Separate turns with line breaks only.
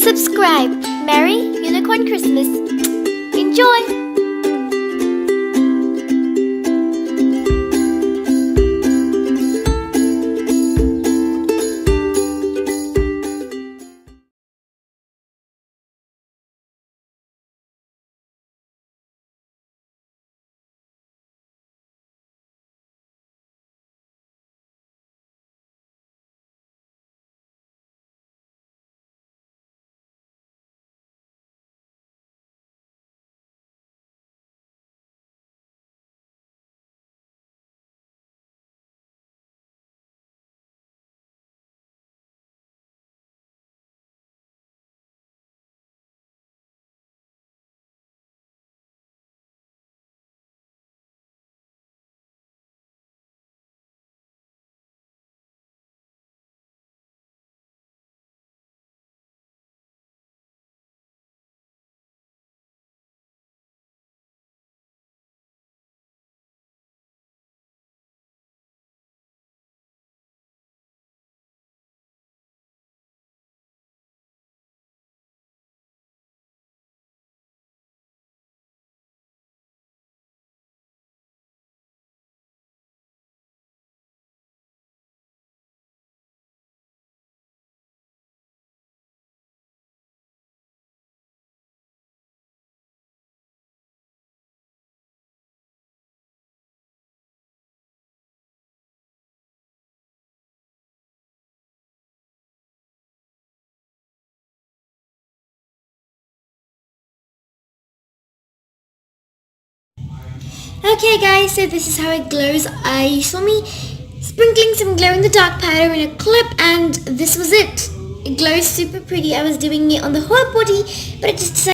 subscribe. Merry Unicorn Christmas. Enjoy! Okay guys, so this is how it glows. You saw me sprinkling some glow in the dark powder in a clip and this was it. It glows super pretty. I was doing it on the whole body, but it just decided